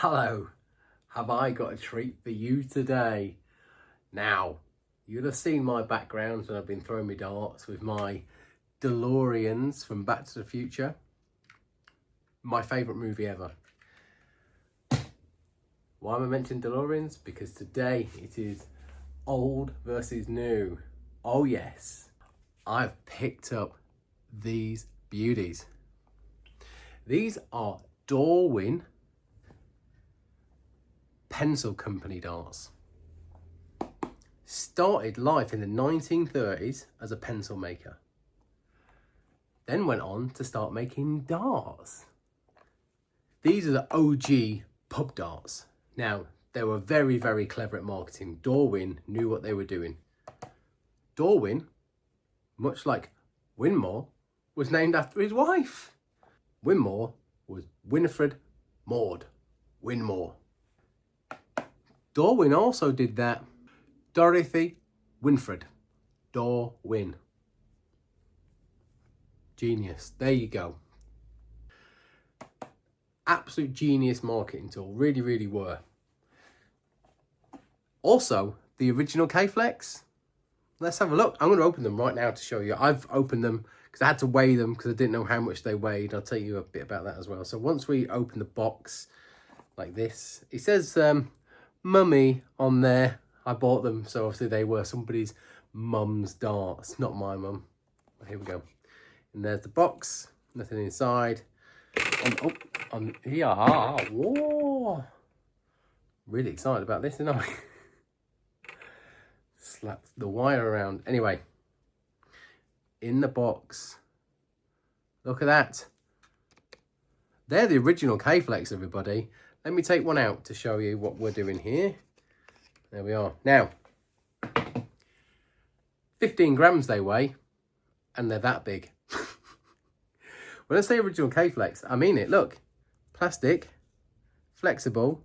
Hello, have I got a treat for you today? Now, you'll have seen my background when I've been throwing my darts with my DeLoreans from Back to the Future. My favourite movie ever. Why am I mentioning DeLoreans? Because today it is old versus new. Oh yes, I've picked up these beauties. These are Dorwin Pencil Company darts. Started life in the 1930s as a pencil maker. Then went on to start making darts. These are the OG pub darts. Now, they were very, very clever at marketing. Dorwin knew what they were doing. Dorwin, much like Winmore, was named after his wife. Winmore was Winifred Maud Winmore. Dorwin also did that. Dorothy Winfred. Dorwin. Genius. There you go. Absolute genius marketing tool. Really, really were. Also, the original K-Flex. Let's have a look. I'm going to open them right now to show you. I've opened them because I had to weigh them because I didn't know how much they weighed. I'll tell you a bit about that as well. So once we open the box like this, it says Mummy on there. I bought them, so obviously they were somebody's mum's darts, not my mum. Here we go. And there's the box. Nothing inside. Yeah. Whoa. Really excited about this, aren't I? Slapped the wire around. Anyway, in the box, look at that. They're the original K-Flex, everybody. Let me take one out to show you what we're doing here. There we are. Now, 15 grams they weigh, and they're that big. When I say original K-Flex, I mean it. Look, plastic, flexible,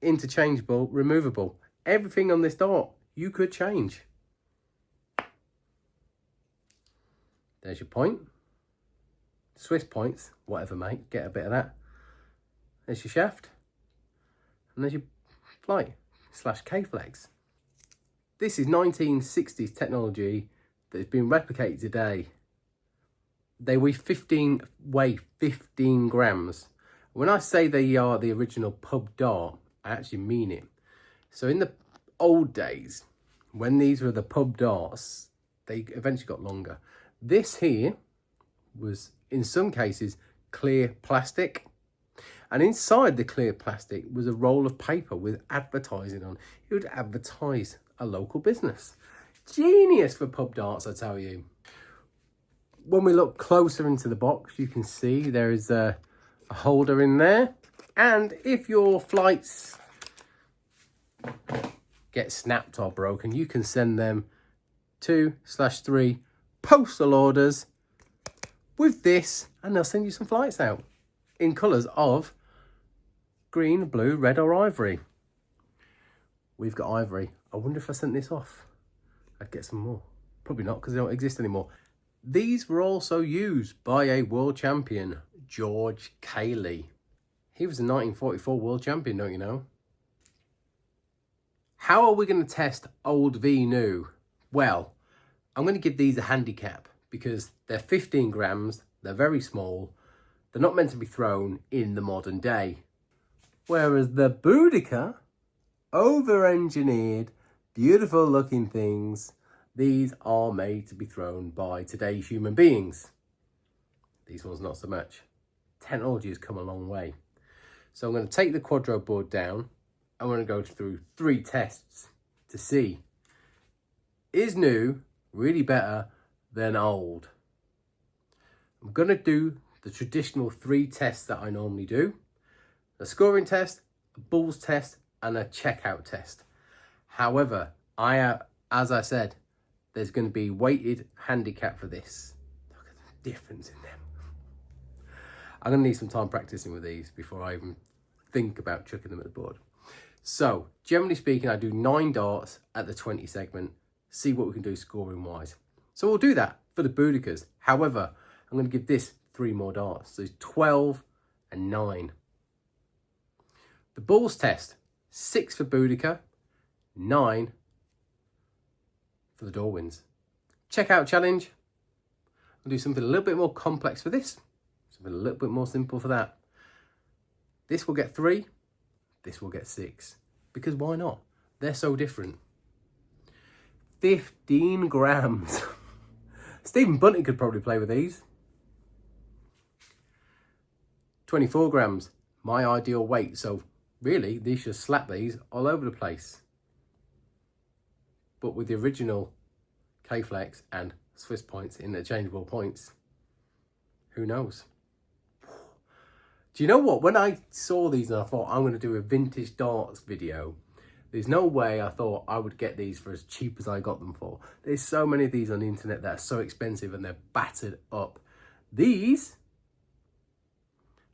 interchangeable, removable. Everything on this dart you could change. There's your point. Swiss points, whatever, mate. Get a bit of that. There's your shaft. And there's your flight / K-Flex. This is 1960s technology that has been replicated today. They weigh 15 grams. When I say they are the original pub dart, I actually mean it. So in the old days, when these were the pub darts, they eventually got longer. This here was, in some cases, clear plastic. And inside the clear plastic was a roll of paper with advertising on. It would advertise a local business. Genius for pub darts, I tell you. When we look closer into the box, you can see there is a holder in there. And if your flights get snapped or broken, you can send them 2/3 postal orders with this, and they'll send you some flights out in colours of green, blue, red or ivory. We've got ivory. I wonder if I sent this off, I'd get some more. Probably not, because they don't exist anymore. These were also used by a world champion, George Cayley. He was a 1944 world champion, don't you know? How are we going to test old v new? Well, I'm going to give these a handicap because they're 15 grams, they're very small, they're not meant to be thrown in the modern day. Whereas the Boudicca, over-engineered, beautiful looking things, these are made to be thrown by today's human beings. These ones not so much. Technology has come a long way. So I'm going to take the Quadro board down. I'm going to go through 3 tests to see, is new really better than old? I'm going to do the traditional 3 tests that I normally do. A scoring test, a balls test, and a checkout test. However, as I said, there's going to be weighted handicap for this. Look at the difference in them. I'm going to need some time practicing with these before I even think about chucking them at the board. So, generally speaking, I do 9 darts at the 20 segment. See what we can do scoring wise. So we'll do that for the Boudiccas. However, I'm going to give this 3 more darts. So it's 12 and 9. The balls test, 6 for Boudicca, 9 for the Dorwins. Checkout challenge. I'll do something a little bit more complex for this, something a little bit more simple for that. This will get 3, this will get 6, because why not? They're so different. 15 grams. Stephen Bunting could probably play with these. 24 grams, my ideal weight. So really, these should slap these all over the place. But with the original K-Flex and Swiss points, interchangeable points, who knows? Do you know what? When I saw these and I thought, I'm going to do a vintage darts video, there's no way I thought I would get these for as cheap as I got them for. There's so many of these on the internet that are so expensive and they're battered up. These,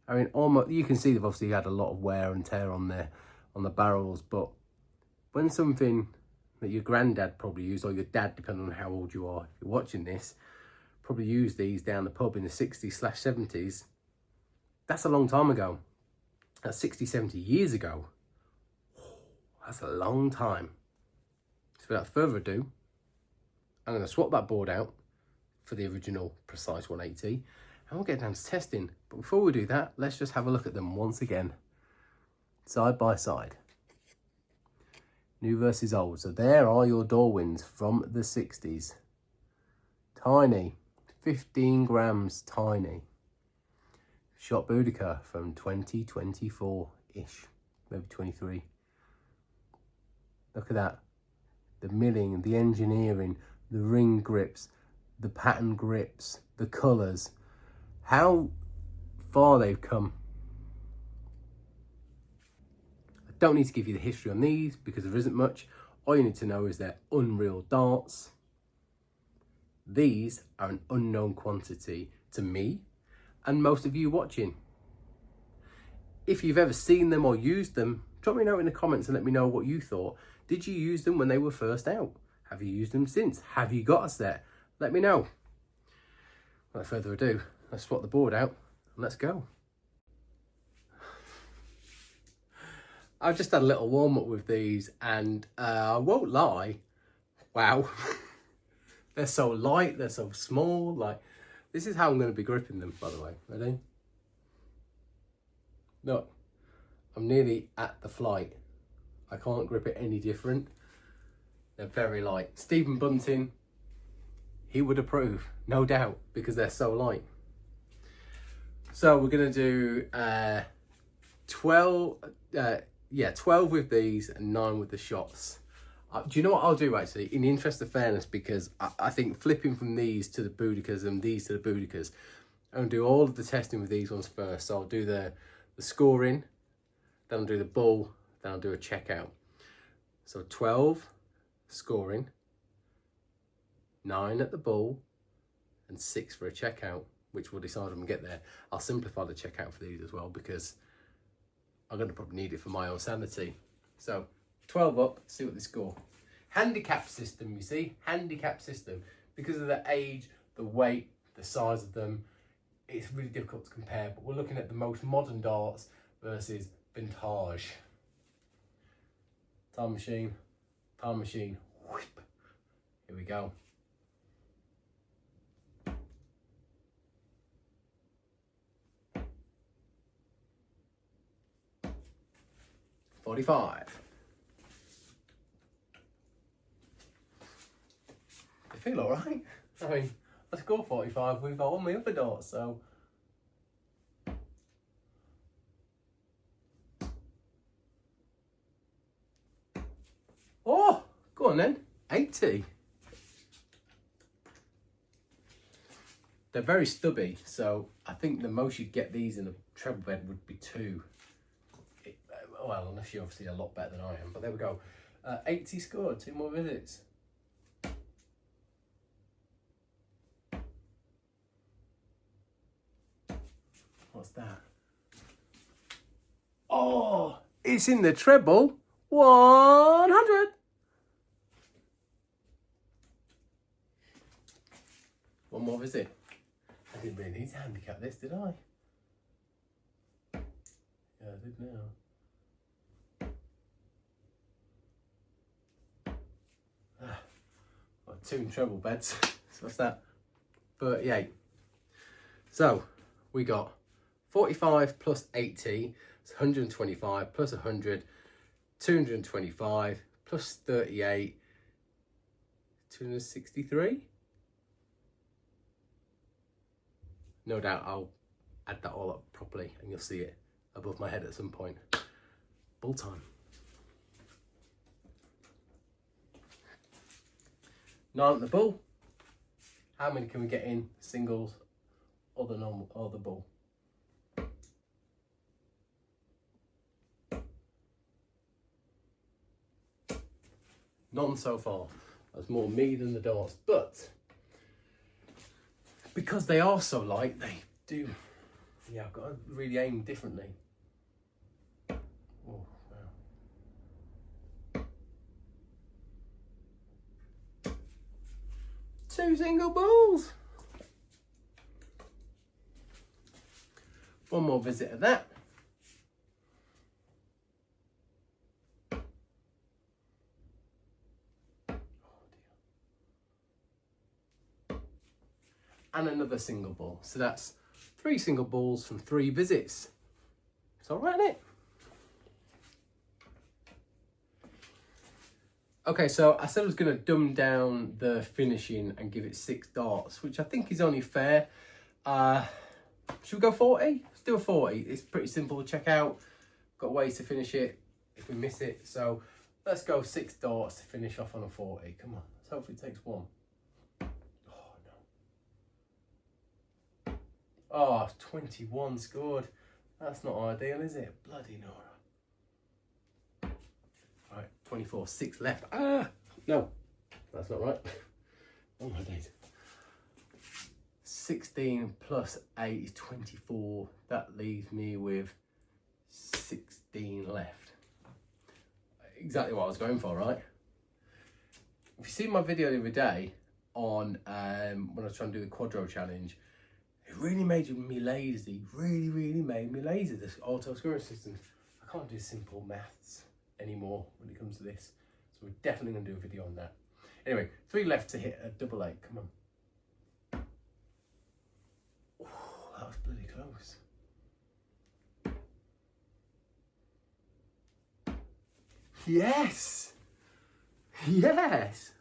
I mean, almost, you can see they've obviously had a lot of wear and tear on the barrels, but when something that your granddad probably used, or your dad, depending on how old you are, if you're watching this, probably used these down the pub in the 60s/70s, that's a long time ago. That's 60, 70 years ago. That's a long time. So without further ado, I'm going to swap that board out for the original Precise 180 and we'll get down to testing. But before we do that, let's just have a look at them once again, side by side. New versus old. So there are your Dorwins from the 60s. Tiny, 15 grams tiny. Shot Boudicca from 2024-ish, maybe 23. Look at that. The milling, the engineering, the ring grips, the pattern grips, the colours. How far they've come. I don't need to give you the history on these because there isn't much. All you need to know is they're unreal darts. These are an unknown quantity to me and most of you watching. If you've ever seen them or used them, drop me a note in the comments and let me know what you thought. Did you use them when they were first out? Have you used them since? Have you got a set? Let me know. Without further ado, let's swap the board out and let's go. I've just had a little warm up with these and I won't lie, wow. They're so light, they're so small. Like, this is how I'm going to be gripping them, by the way. Ready? Look, I'm nearly at the flight. I can't grip it any different. They're very light. Stephen Bunting, he would approve, no doubt, because they're so light. So we're going to do 12 with these and 9 with the shots. Do you know what I'll do actually, in the interest of fairness, because I think flipping from these to the Boudiccas and these to the Boudiccas, I'm going to do all of the testing with these ones first. So I'll do the scoring, then I'll do the bull, then I'll do a checkout. So 12 scoring, 9 at the bull, and 6 for a checkout, which we'll decide when we get there. I'll simplify the checkout for these as well because I'm going to probably need it for my own sanity. So 12 up, see what they score. Handicap system, you see, handicap system. Because of the age, the weight, the size of them, it's really difficult to compare, but we're looking at the most modern darts versus vintage. Time machine, whip. Here we go. $45. They feel all right. I mean, I scored 45 with all my other darts, so. Oh, go on then, 80. They're very stubby, so I think the most you'd get these in a treble bed would be 2. Well, unless you're obviously a lot better than I am, but there we go. 80 scored, 2 more visits. What's that? Oh, it's in the treble. 100. One more visit. I didn't really need to handicap this, did I? Yeah, I did now. 2 treble beds. So what's that? 38. So we got 45 plus 80, it's 125 plus 100, 225 plus 38, 263. No doubt I'll add that all up properly and you'll see it above my head at some point. Bull time. 9 at the bull. How many can we get in singles or the normal or the bull? None so far. That's more me than the darts, but because they are so light, they do. Yeah, I've got to really aim differently. Oh, wow. 2 single balls. 1 more visit of that. And another single ball. So that's 3 single balls from 3 visits. It's all right, isn't it? Okay, so I said I was going to dumb down the finishing and give it 6 darts, which I think is only fair. Should we go 40? Let's do a 40. It's pretty simple to check out. Got ways to finish it if we miss it. So let's go 6 darts to finish off on a 40. Come on, let's hope it takes 1. Oh, 21 scored. That's not ideal, is it? Bloody Nora. Right, 24, 6 left. Ah, no, that's not right. Oh my days. 16 plus 8 is 24. That leaves me with 16 left. Exactly what I was going for, right? If you see my video the other day on when I was trying to do the Quadro challenge, it really made me lazy, really made me lazy, this auto scoring system. I can't do simple maths anymore when it comes to this. So we're definitely going to do a video on that. Anyway, 3 left to hit a double 8, come on. Oh, that was bloody close. Yes! Yes!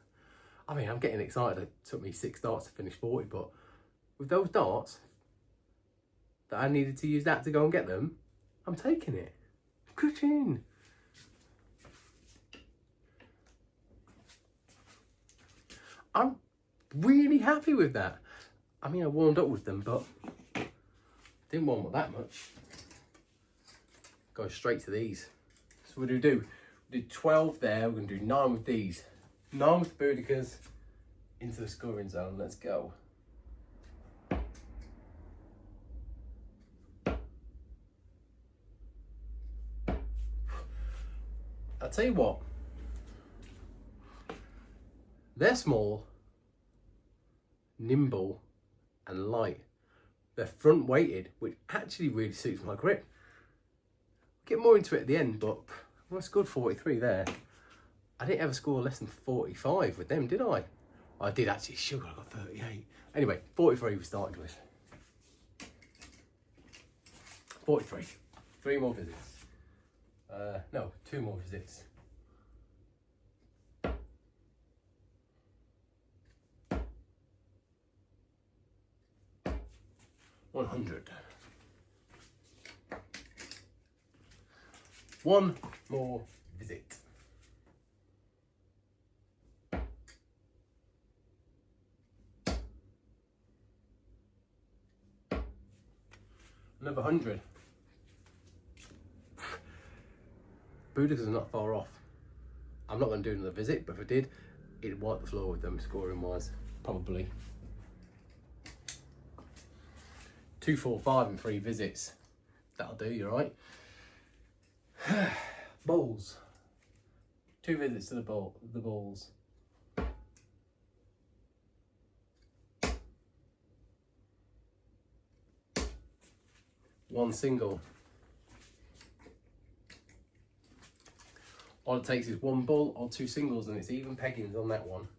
I mean, I'm getting excited. It took me 6 darts to finish 40, but with those darts that I needed to use that to go and get them, I'm taking it. Good in. I'm really happy with that. I mean, I warmed up with them, but didn't warm up that much. Go straight to these. So what do? We do 12 there. We're going to do 9 with these. 9 with the Boudicas into the scoring zone. Let's go. I'll tell you what, they're small, nimble and light. They're front weighted, which actually really suits my grip. I'll get more into it at the end, but I scored 43 there. I didn't ever score less than 45 with them, did I? I did actually, sugar, I got 38. Anyway, 43 we started with. 43, 3 more visits. No, 2 more visits. $100. 1 more visit. Another 100. Boudicas is not far off. I'm not going to do another visit, but if I did, it'd wipe the floor with them scoring wise, probably. 2, 4, 5 and 3 visits. That'll do, you right? Balls. 2 visits to the balls. One single. All it takes is 1 bull or 2 singles, and it's even peggings on that one.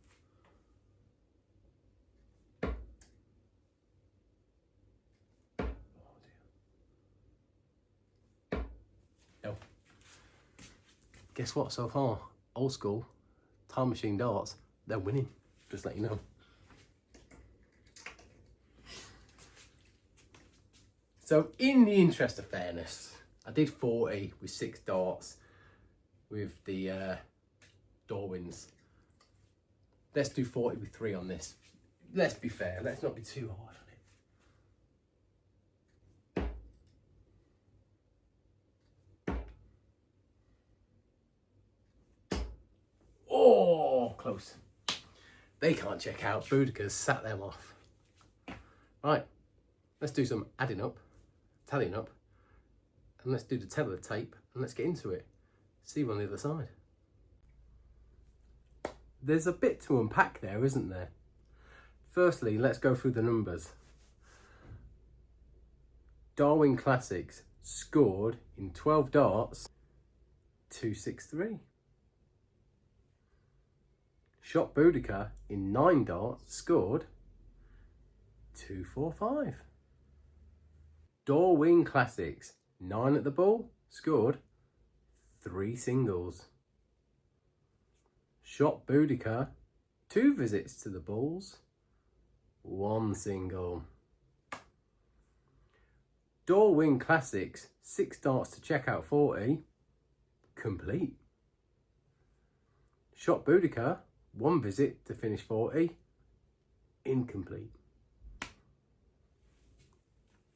No. Guess what, so far? Old school, time machine darts, they're winning. Just let you know. So in the interest of fairness, I did 40 with 6 darts with the Dorwins. Let's do 40 with 3 on this. Let's be fair, let's not be too hard on it. Oh, close. They can't check out. Boudicca's sat them off. Right, let's do some adding up, tallying up, and let's do the tether tape, and let's get into it. See you on the other side. There's a bit to unpack there, isn't there? Firstly, let's go through the numbers. Dorwin Classics scored in 12 darts 263. Shot Boudicca in 9 darts scored 245. Dorwin Classics 9 at the ball scored 3 singles. Shot Boudicca 2 visits to the balls, 1 single. Dorwin Classics 6 darts to check out 40, complete. Shot Boudicca 1 visit to finish 40, incomplete.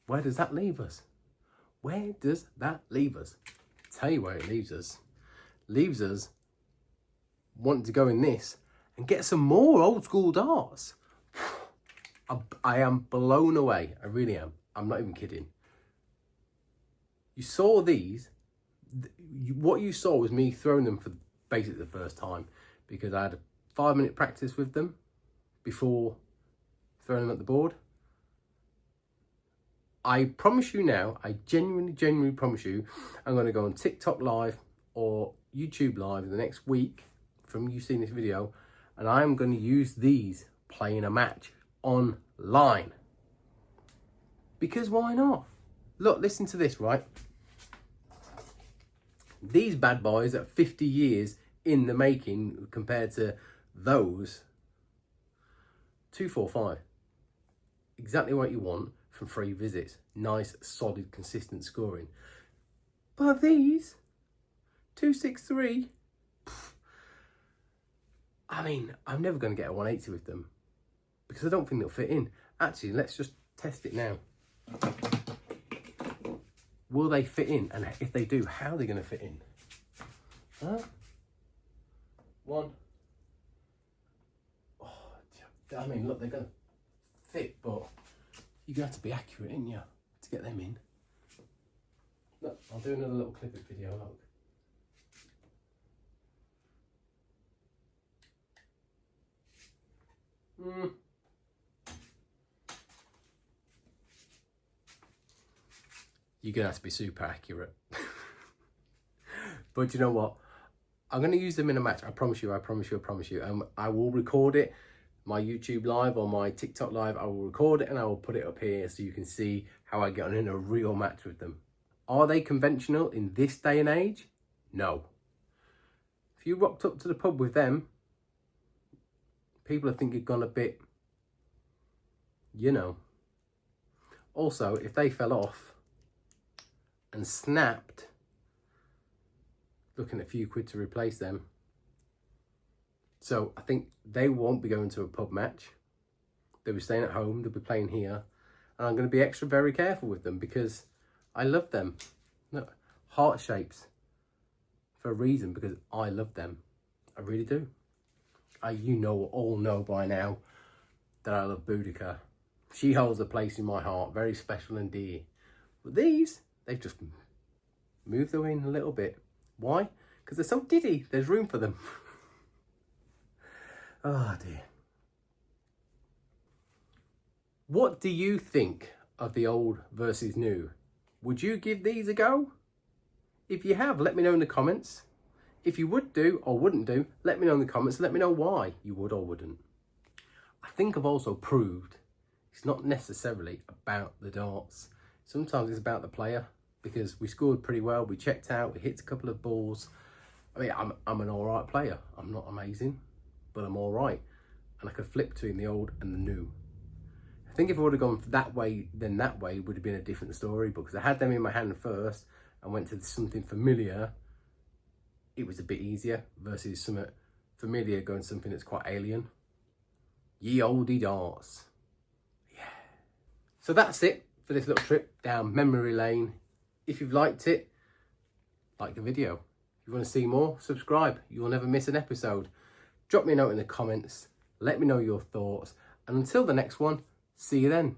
Where does that leave us? Where does that leave us? Tell you where it leaves us. Leaves us wanting to go in this and get some more old school darts. I am blown away. I really am. I'm not even kidding. You saw these. What you saw was me throwing them for basically the first time, because I had a 5-minute practice with them before throwing them at the board. I promise you now, I genuinely promise you, I'm going to go on TikTok live or YouTube live in the next week from you seeing this video, and I'm going to use these playing a match online. Because why not? Look, listen to this, right? These bad boys are 50 years in the making compared to those. 245. Exactly what you want from 3 visits. Nice, solid, consistent scoring. But these 263, I mean, I'm never going to get a 180 with them because I don't think they'll fit in. Actually, let's just test it now. Will they fit in? And if they do, how are they going to fit in? Huh? 1. Oh, I mean, look, they're going to fit, but you're going to have to be accurate, ain't you, to get them in. Look, I'll do another little clip video, look. You're going to have to be super accurate. But you know what? I'm going to use them in a match. I promise you. I will record it. My YouTube live or my TikTok live, I will record it and I will put it up here so you can see how I get on in a real match with them. Are they conventional in this day and age? No. If you rocked up to the pub with them, people are thinking you've gone a bit, you know. Also, if they fell off and snapped, looking at a few quid to replace them. So I think they won't be going to a pub match. They'll be staying at home, they'll be playing here. And I'm going to be extra very careful with them because I love them. Look, heart shapes for a reason, because I love them. I really do. You all know by now that I love Boudicca. She holds a place in my heart, very special and dear. But these, they've just moved them in a little bit. Why? Because they're so giddy. There's room for them. Oh dear. What do you think of the old versus new? Would you give these a go? If you have, let me know in the comments. If you would do or wouldn't do, let me know in the comments. Let me know why you would or wouldn't. I think I've also proved it's not necessarily about the darts. Sometimes it's about the player. because we scored pretty well. We checked out, we hit a couple of balls. I mean, I'm an all right player. I'm not amazing, but I'm all right. And I could flip between the old and the new. I think if I would have gone that way, then that way would have been a different story, because I had them in my hand first and went to something familiar. It was a bit easier versus something familiar going to something that's quite alien. Ye olde darts. Yeah. So that's it for this little trip down memory lane. If you've liked it, like the video. If you want to see more, subscribe. You'll never miss an episode. Drop me a note in the comments. Let me know your thoughts. And until the next one, see you then.